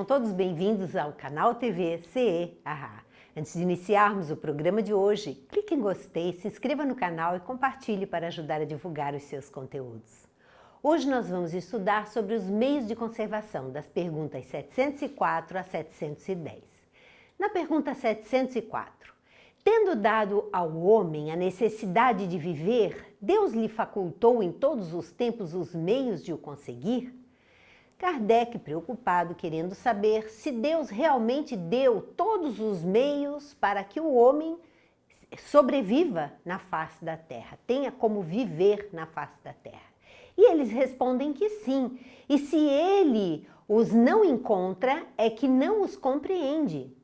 todos bem-vindos ao canal TV CE Ahá. Antes de iniciarmos o programa de hoje, clique em gostei, se inscreva no canal e compartilhe para ajudar a divulgar os seus conteúdos. Hoje nós vamos estudar sobre os meios de conservação, das perguntas 704 a 710. Na pergunta 704, tendo dado ao homem a necessidade de viver, Deus lhe facultou em todos os tempos os meios de o conseguir? Kardec, preocupado, querendo saber se Deus realmente deu todos os meios para que o homem sobreviva na face da Terra, tenha como viver na face da Terra. E eles respondem que sim, e se ele os não encontra, é que não os compreende.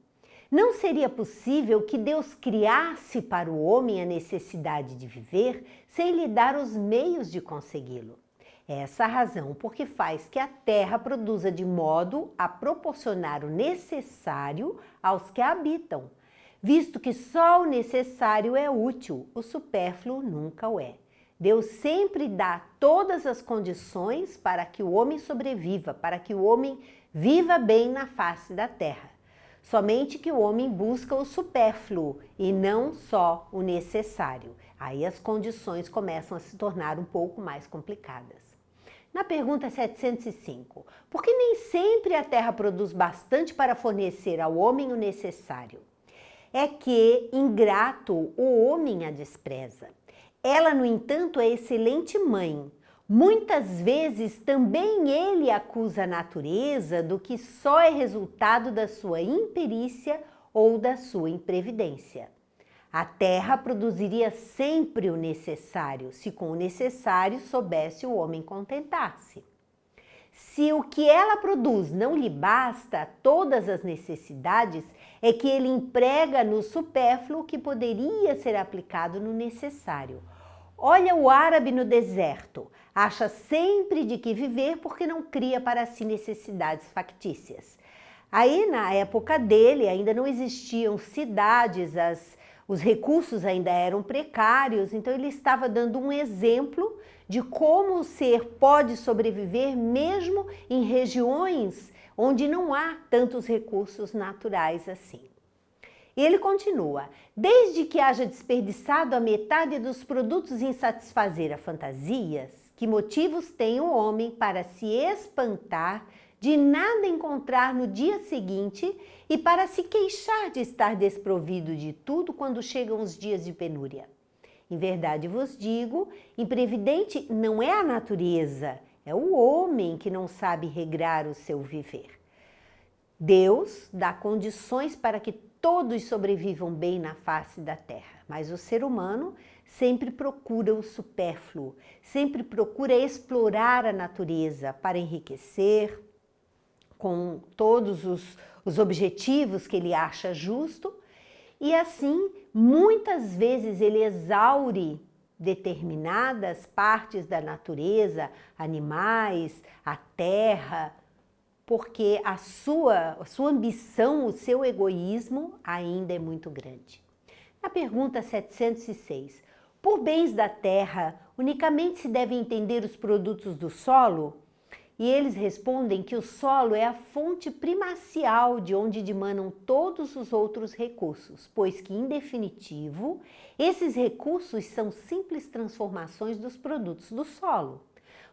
Não seria possível que Deus criasse para o homem a necessidade de viver sem lhe dar os meios de consegui-lo. É essa a razão porque faz que a terra produza de modo a proporcionar o necessário aos que a habitam, visto que só o necessário é útil, o supérfluo nunca o é. Deus sempre dá todas as condições para que o homem sobreviva, para que o homem viva bem na face da terra. Somente que o homem busca o supérfluo e não só o necessário. Aí as condições começam a se tornar um pouco mais complicadas. Na pergunta 705, por que nem sempre a terra produz bastante para fornecer ao homem o necessário? É que, ingrato, o homem a despreza. Ela, no entanto, é excelente mãe. Muitas vezes também ele acusa a natureza do que só é resultado da sua imperícia ou da sua imprevidência. A terra produziria sempre o necessário, se com o necessário soubesse o homem contentar-se. Se o que ela produz não lhe basta todas as necessidades, é que ele emprega no supérfluo que poderia ser aplicado no necessário. Olha o árabe no deserto, acha sempre de que viver porque não cria para si necessidades factícias. Aí na época dele ainda não existiam cidades, os recursos ainda eram precários, então ele estava dando um exemplo de como o ser pode sobreviver mesmo em regiões onde não há tantos recursos naturais assim. E ele continua, desde que haja desperdiçado a metade dos produtos em satisfazer a fantasias, que motivos tem o homem para se espantar de nada encontrar no dia seguinte e para se queixar de estar desprovido de tudo quando chegam os dias de penúria. Em verdade vos digo, imprevidente não é a natureza, é o homem que não sabe regrar o seu viver. Deus dá condições para que todos sobrevivam bem na face da terra, mas o ser humano sempre procura o supérfluo, sempre procura explorar a natureza para enriquecer, com todos os objetivos que ele acha justo, e assim, muitas vezes ele exaure determinadas partes da natureza, animais, a terra, porque a sua ambição, o seu egoísmo ainda é muito grande. Na pergunta 706, por bens da terra, unicamente se devem entender os produtos do solo? E eles respondem que o solo é a fonte primacial de onde dimanam todos os outros recursos, pois que, em definitivo, esses recursos são simples transformações dos produtos do solo.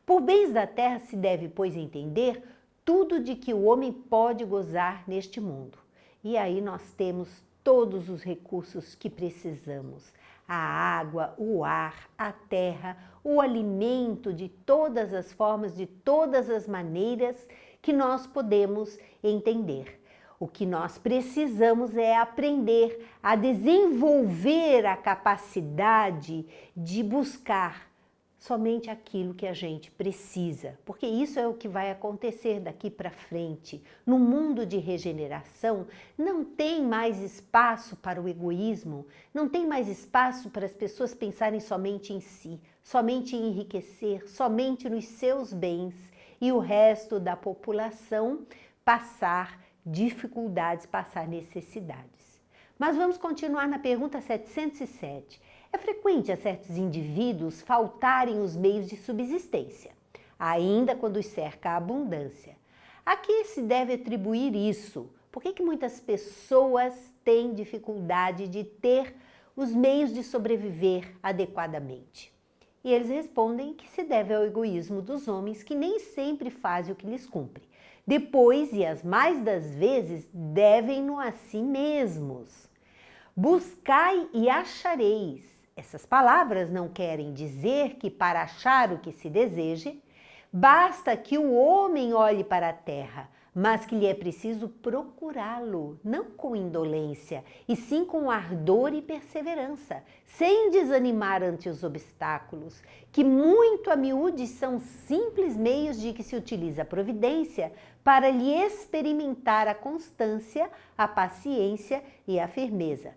Por bens da terra se deve, pois, entender tudo de que o homem pode gozar neste mundo. E aí nós temos todos os recursos que precisamos. A água, o ar, a terra, o alimento de todas as formas, de todas as maneiras que nós podemos entender. O que nós precisamos é aprender a desenvolver a capacidade de buscar somente aquilo que a gente precisa, porque isso é o que vai acontecer daqui para frente. No mundo de regeneração, não tem mais espaço para o egoísmo, não tem mais espaço para as pessoas pensarem somente em si, somente em enriquecer, somente nos seus bens e o resto da população passar dificuldades, passar necessidades. Mas vamos continuar na pergunta 707. É frequente a certos indivíduos faltarem os meios de subsistência, ainda quando os cerca a abundância. A que se deve atribuir isso? Por que muitas pessoas têm dificuldade de ter os meios de sobreviver adequadamente? E eles respondem que se deve ao egoísmo dos homens, que nem sempre fazem o que lhes cumpre. Depois, e as mais das vezes, devem-no a si mesmos. Buscai e achareis. Essas palavras não querem dizer que para achar o que se deseje, basta que o homem olhe para a terra, mas que lhe é preciso procurá-lo, não com indolência, e sim com ardor e perseverança, sem desanimar ante os obstáculos, que muito a miúde são simples meios de que se utiliza a providência para lhe experimentar a constância, a paciência e a firmeza.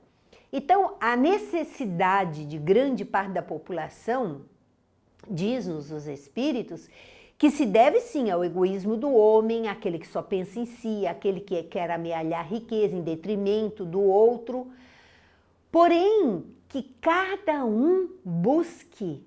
Então, a necessidade de grande parte da população, diz-nos os espíritos, que se deve sim ao egoísmo do homem, aquele que só pensa em si, aquele que quer amealhar riqueza em detrimento do outro, porém que cada um busque,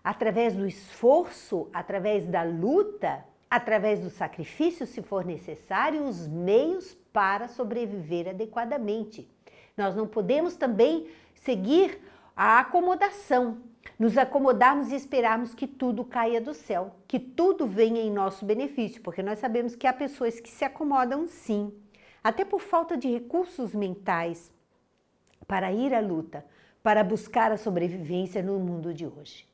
através do esforço, através da luta, através do sacrifício, se for necessário, os meios para sobreviver adequadamente. Nós não podemos também seguir a acomodação, nos acomodarmos e esperarmos que tudo caia do céu, que tudo venha em nosso benefício, porque nós sabemos que há pessoas que se acomodam sim, até por falta de recursos mentais para ir à luta, para buscar a sobrevivência no mundo de hoje.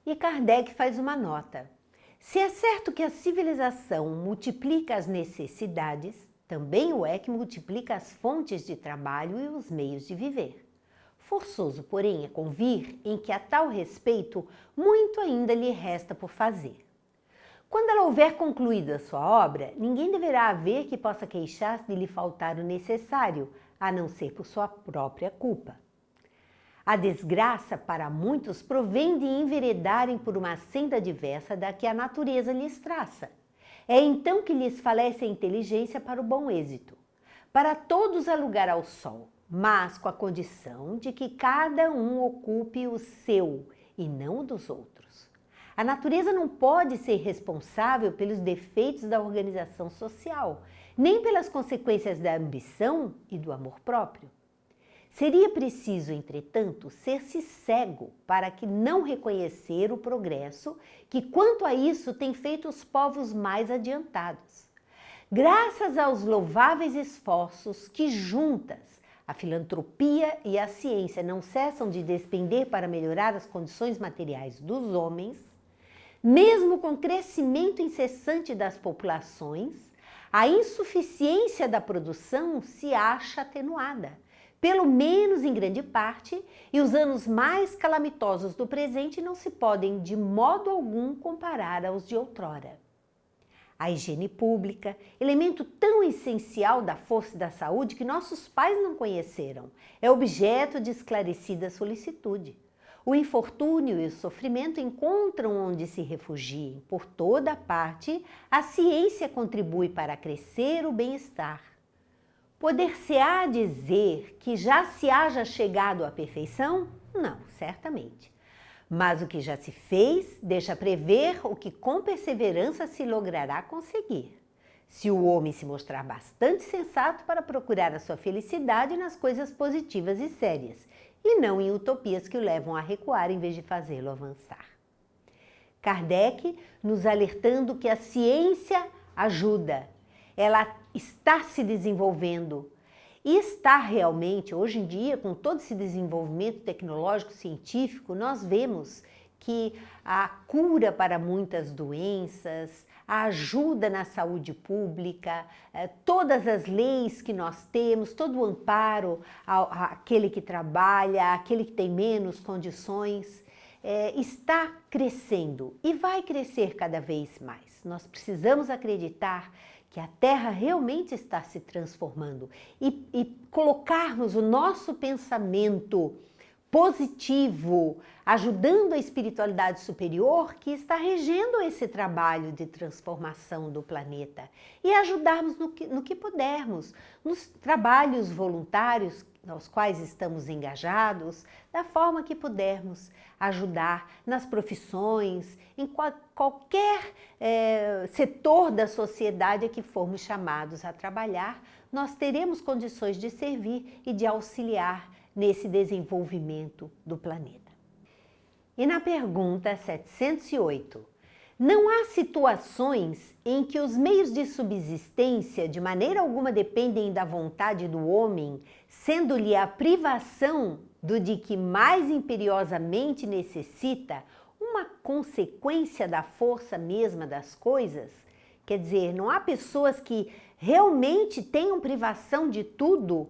E Kardec faz uma nota. Se é certo que a civilização multiplica as necessidades, também o é que multiplica as fontes de trabalho e os meios de viver. Forçoso, porém, é convir em que a tal respeito muito ainda lhe resta por fazer. Quando ela houver concluído a sua obra, ninguém deverá haver que possa queixar-se de lhe faltar o necessário, a não ser por sua própria culpa. A desgraça para muitos provém de enveredarem por uma senda diversa da que a natureza lhes traça. É então que lhes falece a inteligência para o bom êxito. Para todos há lugar ao sol, mas com a condição de que cada um ocupe o seu e não o dos outros. A natureza não pode ser responsável pelos defeitos da organização social, nem pelas consequências da ambição e do amor próprio. Seria preciso, entretanto, ser-se cego para que não reconhecer o progresso que, quanto a isso, tem feito os povos mais adiantados. Graças aos louváveis esforços que juntas a filantropia e a ciência não cessam de despender para melhorar as condições materiais dos homens, mesmo com o crescimento incessante das populações, a insuficiência da produção se acha atenuada, pelo menos em grande parte, e os anos mais calamitosos do presente não se podem de modo algum comparar aos de outrora. A higiene pública, elemento tão essencial da força e da saúde que nossos pais não conheceram, é objeto de esclarecida solicitude. O infortúnio e o sofrimento encontram onde se refugiem. Por toda parte, a ciência contribui para crescer o bem-estar. Poder-se-á dizer que já se haja chegado à perfeição? Não, certamente. Mas o que já se fez deixa prever o que com perseverança se logrará conseguir. Se o homem se mostrar bastante sensato para procurar a sua felicidade nas coisas positivas e sérias, e não em utopias que o levam a recuar em vez de fazê-lo avançar. Kardec nos alertando que a ciência ajuda, ela está se desenvolvendo e está realmente, hoje em dia, com todo esse desenvolvimento tecnológico, científico, nós vemos que a cura para muitas doenças, a ajuda na saúde pública, todas as leis que nós temos, todo o amparo àquele que trabalha, àquele que tem menos condições, está crescendo e vai crescer cada vez mais. Nós precisamos acreditar que a Terra realmente está se transformando e colocarmos o nosso pensamento positivo, ajudando a espiritualidade superior que está regendo esse trabalho de transformação do planeta e ajudarmos no que pudermos, nos trabalhos voluntários aos quais estamos engajados, da forma que pudermos ajudar nas profissões, em qualquer setor da sociedade a que formos chamados a trabalhar, nós teremos condições de servir e de auxiliar nesse desenvolvimento do planeta. E na pergunta 708, não há situações em que os meios de subsistência de maneira alguma dependem da vontade do homem, sendo-lhe a privação do de que mais imperiosamente necessita uma consequência da força mesma das coisas? Quer dizer, não há pessoas que realmente tenham privação de tudo?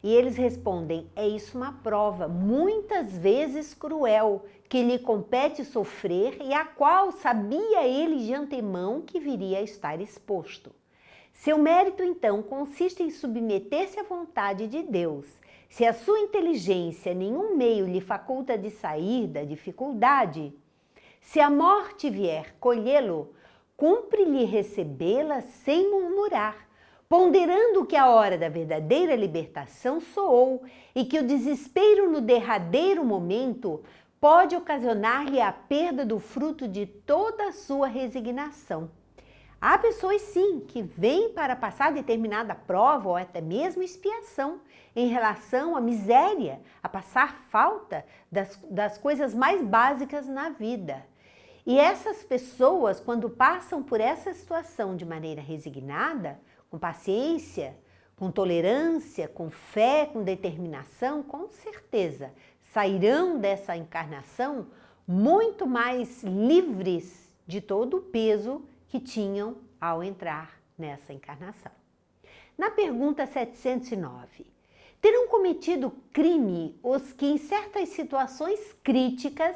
E eles respondem, é isso uma prova, muitas vezes cruel, que lhe compete sofrer e a qual sabia ele de antemão que viria a estar exposto. Seu mérito, então, consiste em submeter-se à vontade de Deus. Se a sua inteligência nenhum meio lhe faculta de sair da dificuldade, se a morte vier colhê-lo, cumpre-lhe recebê-la sem murmurar, ponderando que a hora da verdadeira libertação soou e que o desespero no derradeiro momento pode ocasionar-lhe a perda do fruto de toda a sua resignação. Há pessoas, sim, que vêm para passar determinada prova ou até mesmo expiação em relação à miséria, a passar falta das coisas mais básicas na vida. E essas pessoas, quando passam por essa situação de maneira resignada, com paciência, com tolerância, com fé, com determinação, com certeza sairão dessa encarnação muito mais livres de todo o peso que tinham ao entrar nessa encarnação. Na pergunta 709, terão cometido crime os que em certas situações críticas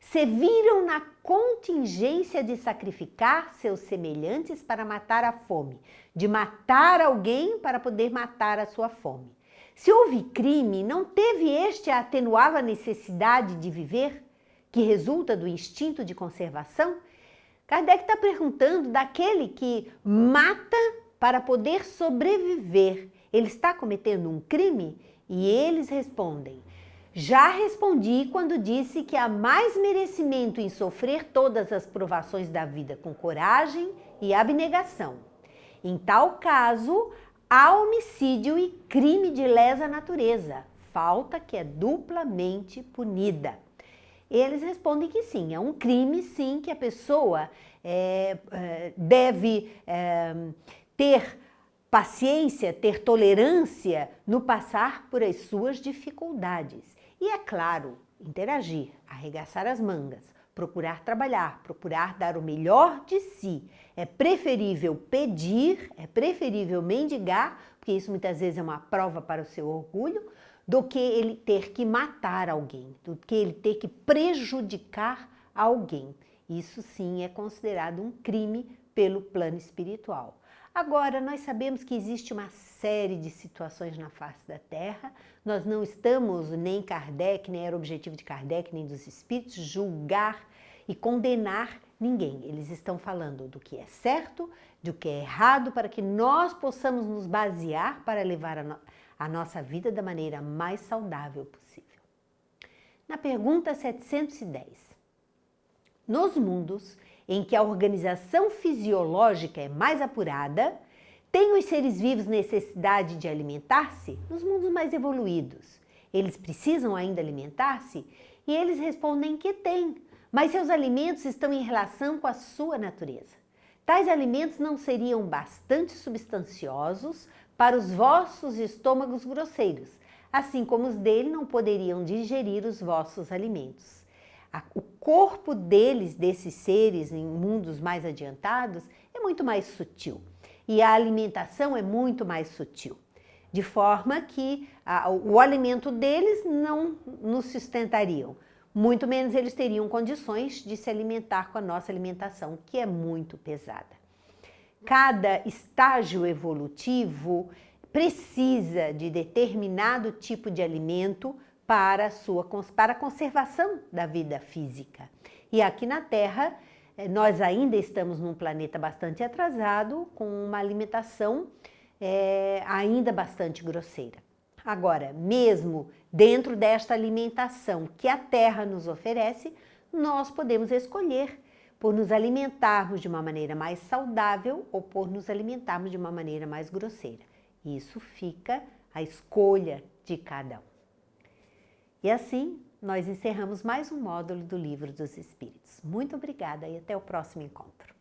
se viram na contingência de sacrificar seus semelhantes para matar a fome, de matar alguém para poder matar a sua fome? Se houve crime, não teve este a atenuar a necessidade de viver, que resulta do instinto de conservação? Kardec está perguntando daquele que mata para poder sobreviver. Ele está cometendo um crime? E eles respondem, já respondi quando disse que há mais merecimento em sofrer todas as provações da vida com coragem e abnegação. Em tal caso, há homicídio e crime de lesa natureza, falta que é duplamente punida. Eles respondem que sim, é um crime sim que a pessoa deve ter paciência, ter tolerância no passar por as suas dificuldades. E é claro, interagir, arregaçar as mangas, procurar trabalhar, procurar dar o melhor de si. É preferível pedir, é preferível mendigar, porque isso muitas vezes é uma prova para o seu orgulho, do que ele ter que matar alguém, do que ele ter que prejudicar alguém. Isso sim é considerado um crime pelo plano espiritual. Agora, nós sabemos que existe uma série de situações na face da Terra. Nós não estamos, nem Kardec, nem era o objetivo de Kardec, nem dos espíritos, julgar e condenar ninguém. Eles estão falando do que é certo, do que é errado, para que nós possamos nos basear para levar a nossa vida da maneira mais saudável possível. Na pergunta 710, nos mundos em que a organização fisiológica é mais apurada, têm os seres vivos necessidade de alimentar-se? Nos mundos mais evoluídos, eles precisam ainda alimentar-se? E eles respondem que têm, mas seus alimentos estão em relação com a sua natureza. Tais alimentos não seriam bastante substanciosos para os vossos estômagos grosseiros, assim como os dele não poderiam digerir os vossos alimentos. O corpo deles, desses seres em mundos mais adiantados, é muito mais sutil e a alimentação é muito mais sutil, de forma que o alimento deles não nos sustentariam, muito menos eles teriam condições de se alimentar com a nossa alimentação, que é muito pesada. Cada estágio evolutivo precisa de determinado tipo de alimento para a conservação da vida física. E aqui na Terra, nós ainda estamos num planeta bastante atrasado, com uma alimentação ainda bastante grosseira. Agora, mesmo dentro desta alimentação que a Terra nos oferece, nós podemos escolher por nos alimentarmos de uma maneira mais saudável ou por nos alimentarmos de uma maneira mais grosseira. Isso fica a escolha de cada um. E assim, nós encerramos mais um módulo do Livro dos Espíritos. Muito obrigada e até o próximo encontro.